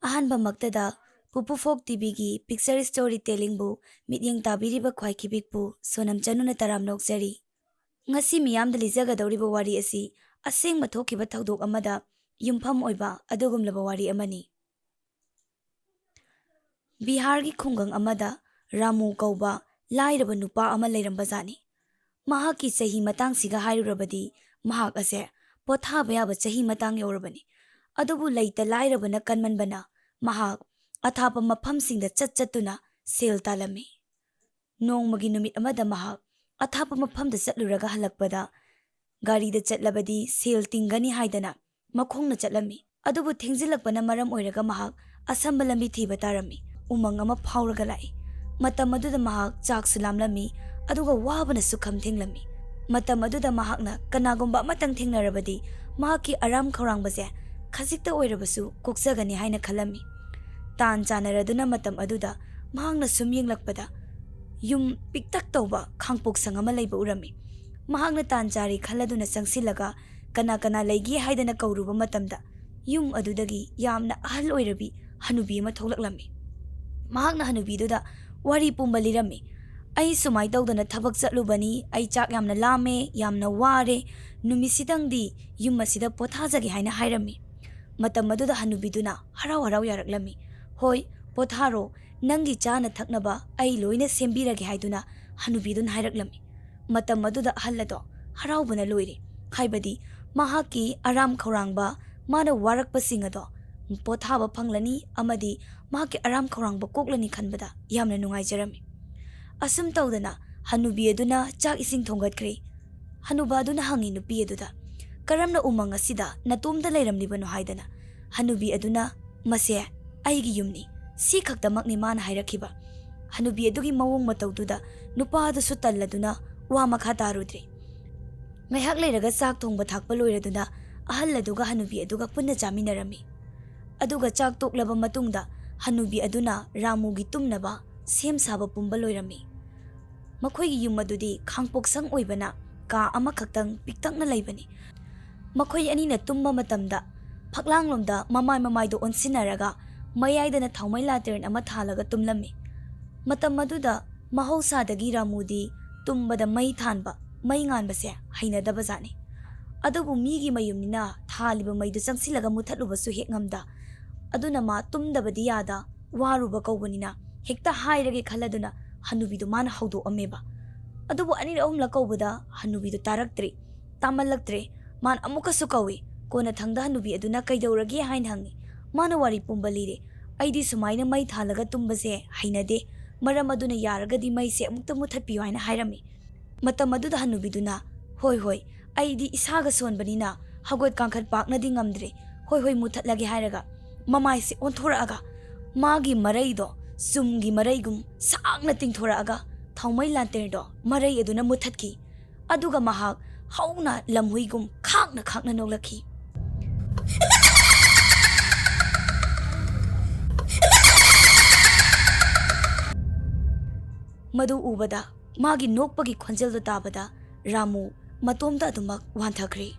ꯑꯍꯥꯟꯕꯃꯛꯇꯗ ꯄꯨꯄꯨ ꯐꯣꯛ ꯇꯤꯚꯤꯒꯤ picture story ꯇꯦꯂꯤꯡꯕꯨ ꯃꯤꯠꯌꯦꯡ ꯇꯥꯕꯤꯔꯤꯕ ꯈ꯭ꯋꯥꯏꯈꯤꯕꯤꯛꯄꯨ ꯁꯣꯅꯝ ꯆꯅꯨꯅ ꯇꯔꯥꯝꯅ ꯑꯣꯛꯆꯔꯤ꯫ ꯉꯁꯤ ꯃꯤꯌꯥꯝꯗ ꯂꯤꯖꯒꯗꯧꯔꯤꯕ ꯋꯥꯔꯤ ꯑꯁꯤ ꯑꯁꯦꯡꯕ ꯊꯣꯛꯈꯤꯕ ꯊꯧꯗꯣꯛ ꯑꯃꯗ ꯌꯨꯝꯐꯝ ꯑꯣꯏꯕ ꯑꯗꯨꯒꯨꯝꯂꯕ ꯋꯥꯔꯤ ꯑꯃꯅꯤ꯫ ꯕꯤꯍꯥꯔꯒꯤ ꯈꯨꯡꯒꯪ ꯑꯃꯗ ꯔꯥꯃꯨ ꯀꯧꯕ ꯂꯥꯏꯔꯕ ꯅꯨꯄꯥ ꯑꯃ ꯂꯩꯔꯝꯕꯖꯥꯠꯅꯤ꯫ ꯃꯍꯥꯛꯀꯤ ꯆꯍꯤ ꯃꯇꯥꯡꯁꯤꯒ ꯍꯥꯏꯔꯨꯔꯕꯗꯤ ꯃꯍꯥꯛ ꯑꯁꯦ ꯄꯣꯊꯥꯕ ꯌꯥꯕ ꯆꯍꯤ ꯃꯇꯥꯡ ꯌꯧꯔꯕꯅꯤ꯫ ꯑꯗꯨꯕꯨ ꯂꯩꯇ ꯂꯥꯏꯔꯕꯅ ꯀꯟꯃꯟꯕꯅ ꯃꯍꯥꯛ ꯑꯊꯥꯞꯄ ꯃꯐꯝꯁꯤꯡꯗ ꯆꯠꯇꯨꯅ ꯁꯦꯜ ꯇꯥꯜꯂꯝꯃꯤ꯫ ꯅꯣꯡꯃꯒꯤ ꯅꯨꯃꯤꯠ ꯑꯃꯗ ꯃꯍꯥꯛ ꯑꯊꯥꯞꯄ ꯃꯐꯝꯗ ꯆꯠꯂꯨꯔꯒ ꯍꯜꯂꯛꯄꯗ ꯒꯥꯔꯤꯗ ꯆꯠꯂꯕꯗꯤ ꯁꯦꯜ ꯇꯤꯡꯒꯅꯤ ꯍꯥꯏꯗꯅ ꯃꯈꯣꯡꯅ ꯆꯠꯂꯝꯃꯤ꯫ ꯑꯗꯨꯕꯨ ꯊꯦꯡꯖꯤꯜꯂꯛꯄꯅ ꯃꯔꯝ ꯑꯣꯏꯔꯒ ꯃꯍꯥꯛ ꯑꯁꯝꯕ ꯂꯝꯕꯤ ꯊꯤꯕ ꯇꯥꯔꯝꯃꯤ꯫ ꯎꯃꯪ ꯑꯃ ꯐꯥꯎꯔꯒ ꯂꯥꯛꯏ꯫ ꯃꯇꯝ ꯑꯗꯨꯗ ꯃꯍꯥꯛ ꯆꯥꯛꯁꯨ ꯂꯥꯝꯂꯝꯃꯤ, ꯑꯗꯨꯒ ꯋꯥꯕꯅꯁꯨ ꯈꯝ ꯊꯦꯡꯂꯝꯃꯤ꯫ ꯃꯇꯝ ꯑꯗꯨꯗ ꯃꯍꯥꯛꯅ ꯀꯅꯥꯒꯨꯝꯕ ꯑꯃꯇꯪ ꯊꯦꯡꯅꯔꯕꯗꯤ ꯃꯍꯥꯛꯀꯤ ꯑꯔꯥꯝ ꯈꯧꯔꯥꯡꯕꯁꯦ ꯈꯖꯤꯛꯇ ꯑꯣꯏꯔꯕꯁꯨ ꯀꯣꯛꯆꯒꯅꯤ ꯍꯥꯏꯅ ꯈꯜꯂꯝꯃꯤ꯫ ꯇꯥꯟ ꯆꯥꯅꯔꯗꯨꯅ ꯃꯇꯝ ꯑꯗꯨꯗ ꯃꯍꯥꯛꯅ ꯁꯨꯝ ꯌꯦꯡꯂꯛꯄꯗ ꯌꯨꯝ ꯄꯤꯛꯇꯛ ꯇꯧꯕ ꯈꯥꯡꯄꯣꯛꯁꯪ ꯑꯃ ꯂꯩꯕ ꯎꯔꯝꯃꯤ꯫ ꯃꯍꯥꯛꯅ ꯇꯥꯟ ꯆꯥꯔꯤ ꯈꯜꯂꯗꯨꯅ ꯆꯪꯁꯤꯜꯂꯒ ꯀꯅꯥ ꯀꯅꯥ ꯂꯩꯒꯦ ꯍꯥꯏꯗꯅ ꯀꯧꯔꯨꯕ ꯃꯇꯝꯗ ꯌꯨꯝ ꯑꯗꯨꯗꯒꯤ ꯌꯥꯝꯅ ꯑꯍꯜ ꯑꯣꯏꯔꯕꯤ ꯍꯅꯨꯕꯤ ꯑꯃ ꯊꯣꯛꯂꯛꯂꯝꯃꯤ꯫ ꯃꯍꯥꯛꯅ ꯍꯅꯨꯕꯤꯗꯨꯗ ꯋꯥꯔꯤ ꯄꯨꯝꯕ ꯂꯤꯔꯝꯃꯤ꯫ "ꯑꯩ ꯁꯨꯃꯥꯏ ꯇꯧꯗꯅ ꯊꯕꯛ ꯆꯠꯂꯨꯕꯅꯤ, ꯑꯩ ꯆꯥꯛ ꯌꯥꯝꯅ ꯂꯥꯝꯃꯦ, ꯌꯥꯝꯅ ꯋꯥꯔꯦ, ꯅꯨꯃꯤꯠꯁꯤꯗꯪꯗꯤ ꯌꯨꯝ ꯑꯁꯤꯗ ꯄꯣꯊꯥꯖꯒꯦ" ꯍꯥꯏꯅ ꯍꯥꯏꯔꯝꯃꯤ꯫ ꯃꯇꯝ ꯑꯗꯨꯗ ꯍꯅꯨꯕꯤꯗꯨꯅ ꯍꯔꯥꯎ ꯍꯔꯥꯎ ꯌꯥꯔꯛꯂꯝꯃꯤ꯫ "ꯍꯣꯏ, ꯄꯣꯊꯥꯔꯣ, ꯅꯪꯒꯤ ꯆꯥꯅ ꯊꯛꯅꯕ ꯑꯩ ꯂꯣꯏꯅ ꯁꯦꯝꯕꯤꯔꯒꯦ" ꯍꯥꯏꯗꯨꯅ ꯍꯅꯨꯕꯤꯗꯨꯅ ꯍꯥꯏꯔꯛꯂꯝꯃꯤ꯫ ꯃꯇꯝ ꯑꯗꯨꯗ ꯑꯍꯜ ꯑꯗꯣ ꯍꯔꯥꯎꯕꯅ ꯂꯣꯏꯔꯦ꯫ ꯍꯥꯏꯕꯗꯤ ꯃꯍꯥꯛꯀꯤ ꯑꯔꯥꯝ ꯈꯧꯔꯥꯡꯕ, ꯃꯥꯅ ꯋꯥꯔꯛꯄꯁꯤꯡ ꯑꯗꯣ ꯄꯣꯊꯥꯕ ꯐꯪꯂꯅꯤ ꯑꯃꯗꯤ ꯃꯍꯥꯛꯀꯤ ꯑꯔꯥꯝ ꯈꯧꯔꯥꯡꯕ ꯀꯣꯛꯂꯅꯤ ꯈꯟꯕꯗ ꯌꯥꯝꯅ ꯅꯨꯡꯉꯥꯏꯖꯔꯝꯃꯤ꯫ ꯑꯁꯨꯝ ꯇꯧꯗꯅ ꯍꯅꯨꯕꯤ ꯑꯗꯨꯅ ꯆꯥꯛ ꯏꯁꯤꯡ ꯊꯣꯡꯒꯠꯈ꯭ꯔꯦ꯫ ꯍꯅꯨꯕ ꯑꯗꯨꯅ ꯍꯪꯉꯤ ꯅꯨꯄꯤ ꯑꯗꯨꯗ, "ꯀꯔꯝꯅ ꯎꯃꯪ ꯑꯁꯤꯗ ꯅꯇꯣꯝꯇ ꯂꯩꯔꯝꯂꯤꯕꯅꯣ?" ꯍꯥꯏꯗꯅ꯫ ꯍꯅꯨꯕꯤ ꯑꯗꯨꯅ, "ꯃꯁꯦ ꯑꯩꯒꯤ ꯌꯨꯝꯅꯤ" ꯁꯤ ꯈꯛꯇꯃꯛꯅꯤ ꯃꯥꯅ ꯍꯥꯏꯔꯛꯈꯤꯕ꯫ ꯍꯅꯨꯕꯤ ꯑꯗꯨꯒꯤ ꯃꯑꯣꯡ ꯃꯇꯧꯗꯨꯗ ꯅꯨꯄꯥ ꯑꯗꯨꯁꯨ ꯇꯜꯂꯗꯨꯅ ꯋꯥ ꯃꯈꯥ ꯇꯥꯔꯨꯗ꯭ꯔꯦ꯫ ꯉꯥꯏꯍꯥꯛ ꯂꯩꯔꯒ ꯆꯥꯛ ꯊꯣꯡꯕ ꯊꯥꯛꯄ ꯂꯣꯏꯔꯗꯨꯅ ꯑꯍꯜ ꯑꯗꯨꯒ ꯍꯅꯨꯕꯤ ꯑꯗꯨꯒ ꯄꯨꯟꯅ ꯆꯥꯃꯤꯟꯅꯔꯝꯃꯤ꯫ ꯑꯗꯨꯒ ꯆꯥꯛ ꯇꯣꯛꯂꯕ ꯃꯇꯨꯡꯗ ꯍꯅꯨꯕꯤ ꯑꯗꯨꯅ ꯔꯥꯃꯨꯒꯤ ꯇꯨꯝꯅꯕ ꯁꯦꯝ ꯁꯥꯕ ꯄꯨꯝꯕ ꯂꯣꯏꯔꯝꯃꯤ꯫ ꯃꯈꯣꯏꯒꯤ ꯌꯨꯝ ꯑꯗꯨꯗꯤ ꯈꯥꯡꯄꯣꯛꯁꯪ ꯑꯣꯏꯕꯅ ꯀꯥ ꯑꯃꯈꯛꯇꯪ ꯄꯤꯛꯇꯛꯅ ꯂꯩꯕꯅꯤ꯫ ꯃꯈꯣꯏ ꯑꯅꯤꯅ ꯇꯨꯝꯕ ꯃꯇꯝꯗ ꯐꯛꯂꯥꯡꯂꯣꯝꯗ ꯃꯃꯥꯏ ꯃꯃꯥꯏꯗꯣ ꯑꯣꯟꯁꯤꯟꯅꯔꯒ ꯃꯌꯥꯏꯗꯅ ꯊꯥꯎꯃꯩ ꯂꯥꯇꯔꯟ ꯑꯃ ꯊꯥꯜꯂꯒ ꯇꯨꯝꯂꯝꯃꯤ꯫ ꯃꯇꯝ ꯑꯗꯨꯗ ꯃꯍꯧꯁꯥꯗꯒꯤ ꯔꯥꯃꯨꯗꯤ ꯇꯨꯝꯕꯗ ꯃꯩ ꯊꯥꯟꯕ, ꯃꯩ ꯉꯥꯟꯕꯁꯦ ꯍꯩꯅꯗꯕꯖꯥꯠꯅꯤ꯫ ꯑꯗꯨꯕꯨ ꯃꯤꯒꯤ ꯃꯌꯨꯝꯅꯤꯅ ꯊꯥꯜꯂꯤꯕ ꯃꯩꯗꯨ ꯆꯪꯁꯤꯜꯂꯒ ꯃꯨꯊꯠꯂꯨꯕꯁꯨ ꯍꯦꯛ ꯉꯝꯗ꯫ ꯑꯗꯨꯅ ꯃꯥ ꯇꯨꯝꯗꯕꯗꯤ ꯌꯥꯗ, ꯋꯥꯔꯨꯕ ꯀꯧꯕꯅꯤꯅ ꯍꯦꯛꯇ ꯍꯥꯏꯔꯒꯦ ꯈꯜꯂꯗꯨꯅ ꯍꯅꯨꯕꯤꯗꯨ ꯃꯥꯅ ꯍꯧꯗꯣꯛꯑꯝꯃꯦꯕ꯫ ꯑꯗꯨꯕꯨ ꯑꯅꯤꯔꯛ ꯑꯍꯨꯝꯂꯛ ꯀꯧꯕꯗ ꯍꯅꯨꯕꯤꯗꯨ ꯇꯥꯔꯛꯇ꯭ꯔꯦ, ꯇꯥꯃꯜꯂꯛꯇ꯭ꯔꯦ꯫ ꯃꯥꯅ ꯑꯃꯨꯛꯀꯁꯨ ꯀꯧꯏ꯫ ꯀꯣꯟꯅ ꯊꯪꯗ ꯍꯅꯨꯕꯤ ꯑꯗꯨꯅ "ꯀꯩꯗꯧꯔꯒꯦ?" ꯍꯥꯏꯅ ꯍꯪꯉꯤ꯫ ꯃꯥꯅ ꯋꯥꯔꯤ ꯄꯨꯝꯕ ꯂꯤꯔꯦ꯫ "ꯑꯩꯗꯤ ꯁꯨꯃꯥꯏꯅ ꯃꯩ ꯊꯥꯜꯂꯒ ꯇꯨꯝꯕꯁꯦ ꯍꯩꯅꯗꯦ, ꯃꯔꯝ ꯑꯗꯨꯅ ꯌꯥꯔꯒꯗꯤ ꯃꯩꯁꯦ ꯑꯃꯨꯛꯇ ꯃꯨꯊꯠꯄꯤꯌꯨ" ꯍꯥꯏꯅ ꯍꯥꯏꯔꯝꯃꯤ꯫ ꯃꯇꯝ ꯑꯗꯨꯗ ꯍꯅꯨꯕꯤꯗꯨꯅ, "ꯍꯣꯏ ꯍꯣꯏ, ꯑꯩꯗꯤ ꯏꯁꯥꯒ ꯁꯣꯟꯕꯅꯤꯅ ꯍꯧꯒꯠ ꯀꯥꯡꯈꯠ ꯄꯥꯛꯅꯗꯤ ꯉꯝꯗ꯭ꯔꯦ, ꯍꯣꯏ ꯍꯣꯏ ꯃꯨꯊꯠꯂꯒꯦ" ꯍꯥꯏꯔꯒ ꯃꯃꯥꯏꯁꯦ ꯑꯣꯟꯊꯣꯔꯛꯑꯒ ꯃꯥꯒꯤ ꯃꯔꯩꯗꯣ ꯆꯨꯝꯒꯤ ꯃꯔꯩꯒꯨꯝ ꯁꯥꯡꯅ ꯇꯤꯡꯊꯣꯔꯛꯑꯒ ꯊꯥꯎꯃꯩ ꯂꯥꯟꯇꯦꯔꯗꯣ ꯃꯔꯩ ꯑꯗꯨꯅ ꯃꯨꯊꯠꯈꯤ꯫ ꯑꯗꯨꯒ ꯃꯍꯥꯛ ꯍꯧꯅ ꯂꯝꯍꯨꯏꯒꯨꯝ ꯈꯥꯛꯅ ꯈꯥꯛꯅ ꯅꯣꯛꯂꯛꯈꯤ꯫ ꯃꯗꯨ ꯎꯕꯗ, ꯃꯥꯒꯤ ꯅꯣꯛꯄꯒꯤ ꯈꯣꯟꯖꯦꯜꯗꯨ ꯇꯥꯕꯗ ꯔꯥꯃꯨ ꯃꯇꯣꯝꯇ ꯑꯗꯨꯃꯛ ꯋꯥꯟꯊꯈ꯭ꯔꯦ꯫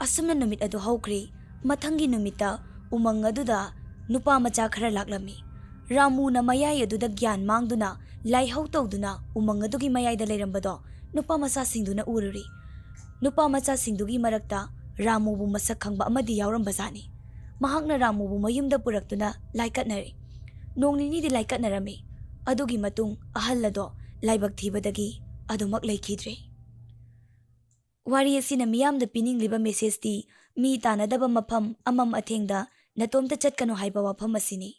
ꯑꯁꯨꯝꯅ ꯅꯨꯃꯤꯠ ꯑꯗꯨ ꯍꯧꯈ꯭ꯔꯦ꯫ ꯃꯊꯪꯒꯤ ꯅꯨꯃꯤꯠꯇ ꯎꯃꯪ ꯑꯗꯨꯗ ꯅꯨꯄꯥ ꯃꯆꯥ ꯈꯔ ꯂꯥꯛꯂꯝꯃꯤ꯫ ꯔꯥꯃꯨꯅ ꯃꯌꯥꯏ ꯑꯗꯨꯗ ꯒ꯭ꯌꯥꯟ ꯃꯥꯡꯗꯨꯅ ꯂꯥꯏꯍꯧ ꯇꯧꯗꯨꯅ ꯎꯃꯪ ꯑꯗꯨꯒꯤ ꯃꯌꯥꯏꯗ ꯂꯩꯔꯝꯕꯗꯣ ꯅꯨꯄꯥ ꯃꯆꯥꯁꯤꯡꯗꯨꯅ ꯎꯔꯨꯔꯦ꯫ ꯅꯨꯄꯥ ꯃꯆꯥꯁꯤꯡꯗꯨꯒꯤ ꯃꯔꯛꯇ ꯔꯥꯃꯨꯕꯨ ꯃꯁꯛ ꯈꯪꯕ ꯑꯃꯗꯤ ꯌꯥꯎꯔꯝꯕꯖꯥꯠꯅꯤ꯫ ꯃꯍꯥꯛꯅ ꯔꯥꯃꯨꯕꯨ ꯃꯌꯨꯝꯗ ꯄꯨꯔꯛꯇꯨꯅ ꯂꯥꯏꯀꯠꯅꯔꯦ꯫ ꯅꯣꯡ ꯅꯤꯅꯤꯗꯤ ꯂꯥꯏꯀꯠꯅꯔꯝꯃꯤ꯫ ꯑꯗꯨꯒꯤ ꯃꯇꯨꯡ ꯑꯍꯜ ꯑꯗꯣ ꯂꯥꯏꯕꯛ ꯊꯤꯕꯗꯒꯤ ꯑꯗꯨꯃꯛ ꯂꯩꯈꯤꯗ꯭ꯔꯦ꯫ ꯋꯥꯔꯤ ꯑꯁꯤꯅ ꯃꯤꯌꯥꯝꯗ ꯄꯤꯅꯤꯡꯂꯤꯕ ꯃꯦꯁꯦꯖꯇꯤ ꯃꯤ ꯇꯥꯟꯅꯗꯕ ꯃꯐꯝ, ꯑꯃꯝ ꯑꯊꯦꯡꯗ ꯅꯇꯣꯝꯇ ꯆꯠꯀꯅꯨ ꯍꯥꯏꯕ ꯋꯥꯐꯝ ꯑꯁꯤꯅꯤ꯫